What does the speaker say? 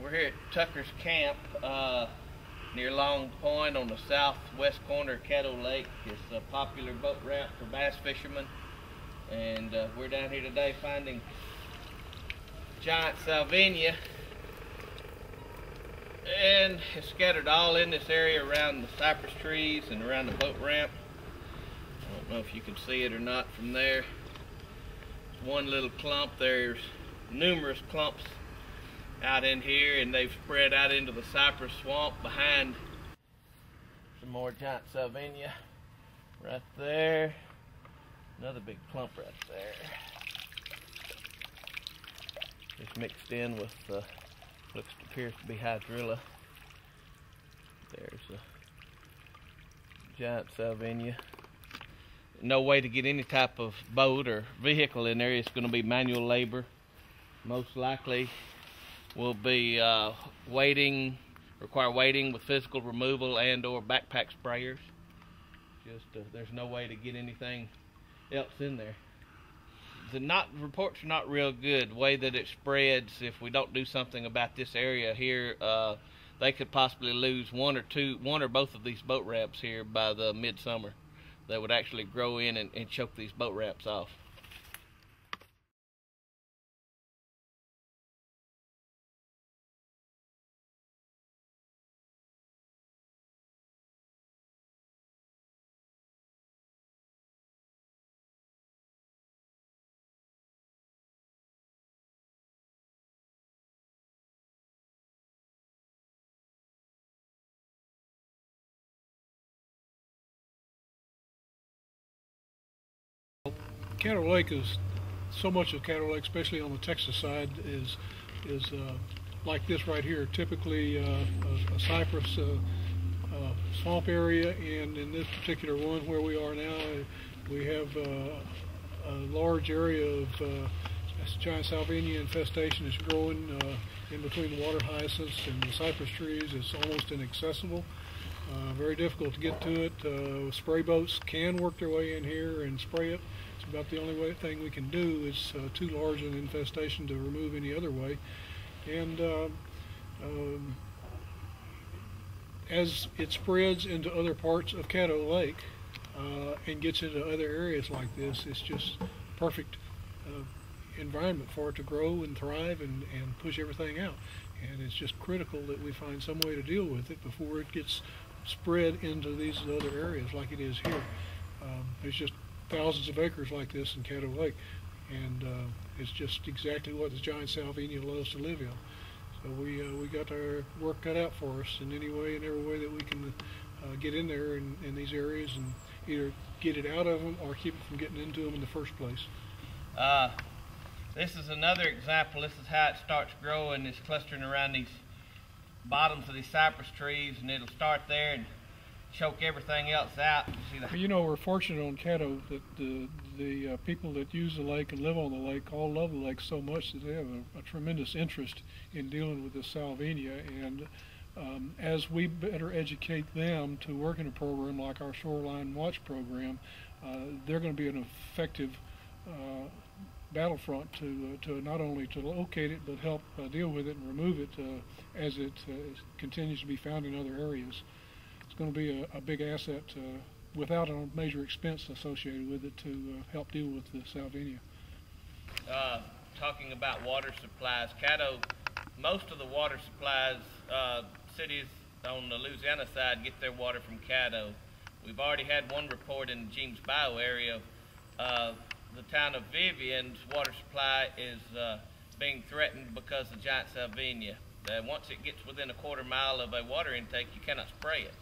We're here at Tucker's Camp near Long Point on the southwest corner of Caddo Lake. It's a popular boat route for bass fishermen, and we're down here today finding giant Salvinia, and it's scattered all in this area around the cypress trees and around the boat ramp. I don't know if you can see it or not from there. One little clump. There's numerous clumps out in here, and they've spread out into the cypress swamp behind. Some more giant Salvinia right there. Another big clump right there. It's mixed in with appears to be hydrilla. There's a giant Salvinia. No way to get any type of boat or vehicle in there. It's going to be manual labor. Most likely will be require wading with physical removal and or backpack sprayers. There's no way to get anything else in there. Reports are not real good. The way that it spreads, if we don't do something about this area here, they could possibly lose one or both of these boat ramps here by the midsummer. They would actually grow in and choke these boat ramps off. Caddo Lake is so much of Caddo Lake, especially on the Texas side, is like this right here. Typically a cypress swamp area, and in this particular one where we are now, we have a large area of giant Salvinia infestation is growing in between the water hyacinths and the cypress trees. It's almost inaccessible. Very difficult to get to it. Spray boats can work their way in here and spray it. It's about the only thing we can do. It's too large an infestation to remove any other way. And as it spreads into other parts of Caddo Lake and gets into other areas like this, it's just perfect environment for it to grow and thrive and push everything out. And it's just critical that we find some way to deal with it before it gets spread into these other areas like it is here. There's just thousands of acres like this in Caddo Lake, and it's just exactly what the giant Salvinia loves to live in. So we got our work cut out for us in any way and every way that we can get in there in these areas and either get it out of them or keep it from getting into them in the first place. This is another example. This is how it starts growing. It's clustering around these bottoms of these cypress trees, and it'll start there and choke everything else out. You know, we're fortunate on Caddo that the people that use the lake and live on the lake all love the lake so much that they have a tremendous interest in dealing with the Salvinia. And as we better educate them to work in a program like our Shoreline Watch program, they're going to be an effective battlefront to not only to locate it but help deal with it and remove it as it continues to be found in other areas. It's going to be a big asset without a major expense associated with it to help deal with the Salvinia. Talking about water supplies, Caddo, most of the water supplies, cities on the Louisiana side get their water from Caddo. We've already had one report in the James Bayou area. The town of Vivian's water supply is being threatened because of giant Salvinia. Once it gets within a quarter mile of a water intake, you cannot spray it.